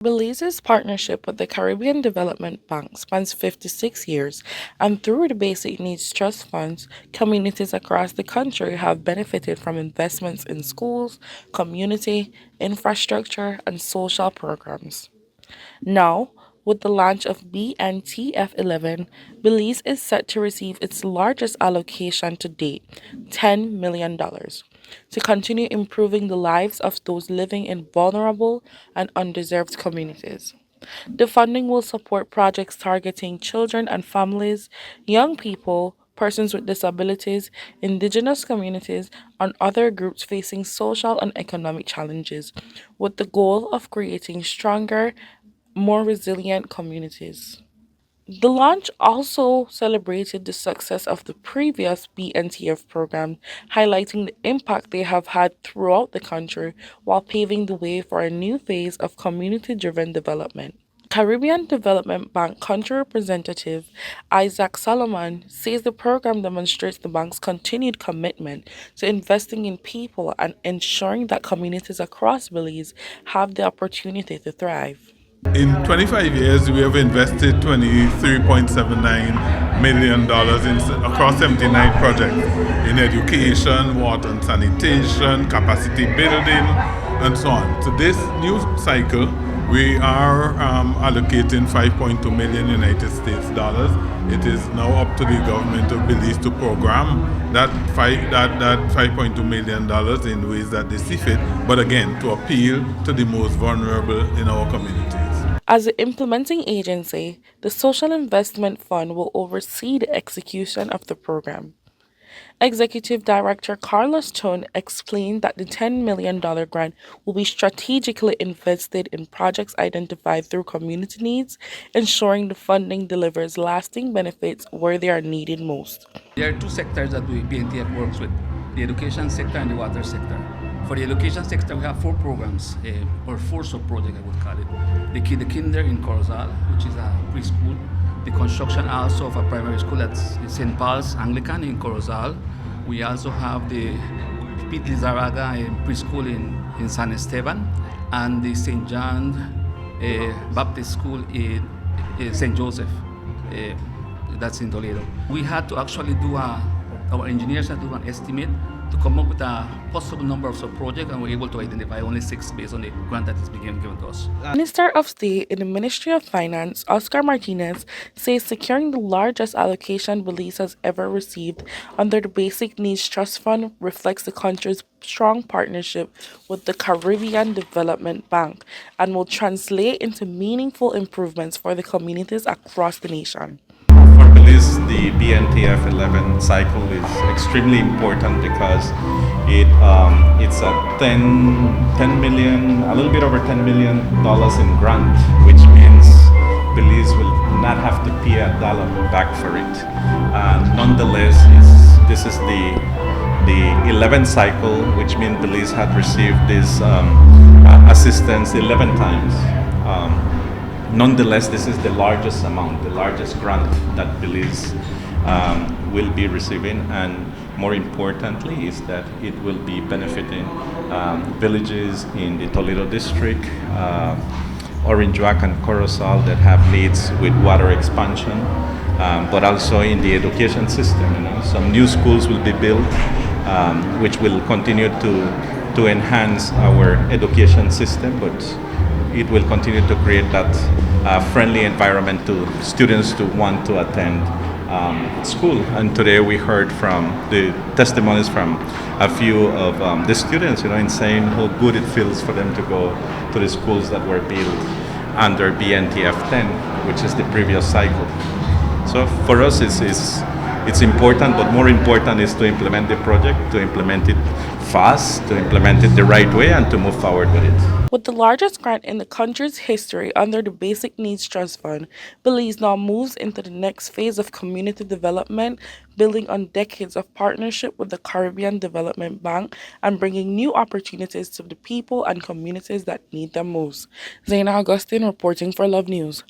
Belize's partnership with the Caribbean Development Bank spans 56 years, and through the Basic Needs Trust Funds, communities across the country have benefited from investments in schools, community, infrastructure, and social programs. Now, with the launch of BNTF 11, Belize is set to receive its largest allocation to date, $10 million, to continue improving the lives of those living in vulnerable and underserved communities. The funding will support projects targeting children and families, young people, persons with disabilities, indigenous communities, and other groups facing social and economic challenges, with the goal of creating stronger, more resilient communities. The launch also celebrated the success of the previous BNTF program, highlighting the impact they have had throughout the country while paving the way for a new phase of community driven development. Caribbean Development Bank country representative Isaac Solomon says the program demonstrates the bank's continued commitment to investing in people and ensuring that communities across Belize have the opportunity to thrive. In 25 years, we have invested $23.79 million dollars across 79 projects in education, water and sanitation, capacity building, and so on. To this new cycle, we are allocating 5.2 million United States dollars. It is now up to the government of Belize to program that 5.2 million dollars in ways that they see fit, but again to appeal to the most vulnerable in our communities. As the implementing agency, the Social Investment Fund will oversee the execution of the program. Executive Director Carlos Chon explained that the $10 million grant will be strategically invested in projects identified through community needs, ensuring the funding delivers lasting benefits where they are needed most. There are two sectors that BNTF works with, the education sector and the water sector. For the education sector, we have four programs, or four sub-projects I would call it. The Kinder in Corozal, which is a preschool. The construction also of a primary school at St. Paul's Anglican in Corozal. We also have the Pete Lizarraga preschool in San Esteban, and the St. John Baptist School in St. Joseph. That's in Toledo. We had to actually our engineers had to do an estimate to come up with a possible number of sub-projects, and we're able to identify only six based on the grant that is being given to us. Minister of State in the Ministry of Finance, Oscar Martinez, says securing the largest allocation Belize has ever received under the Basic Needs Trust Fund reflects the country's strong partnership with the Caribbean Development Bank and will translate into meaningful improvements for the communities across the nation. For Belize, the BNTF 11 cycle is extremely important because it's a 10 million, a little bit over $10 million in grant, which means Belize will not have to pay a dollar back for it. Nonetheless, this is the 11th cycle, which means Belize had received this assistance 11 times. Nonetheless, this is the largest amount, the largest grant that Belize will be receiving, and more importantly is that it will be benefiting villages in the Toledo district, Orangewack and Corozal that have needs with water expansion, but also in the education system. Some new schools will be built, which will continue to enhance our education system, but it will continue to create that friendly environment to students to want to attend school. And today we heard from the testimonies from a few of the students, in saying how good it feels for them to go to the schools that were built under BNTF 10, which is the previous cycle. So for us, it's important, but more important is to implement the project, to implement it fast, to implement it the right way, and to move forward with it. With the largest grant in the country's history under the Basic Needs Trust Fund, Belize now moves into the next phase of community development, building on decades of partnership with the Caribbean Development Bank and bringing new opportunities to the people and communities that need them most. Zayna Augustine reporting for Love News.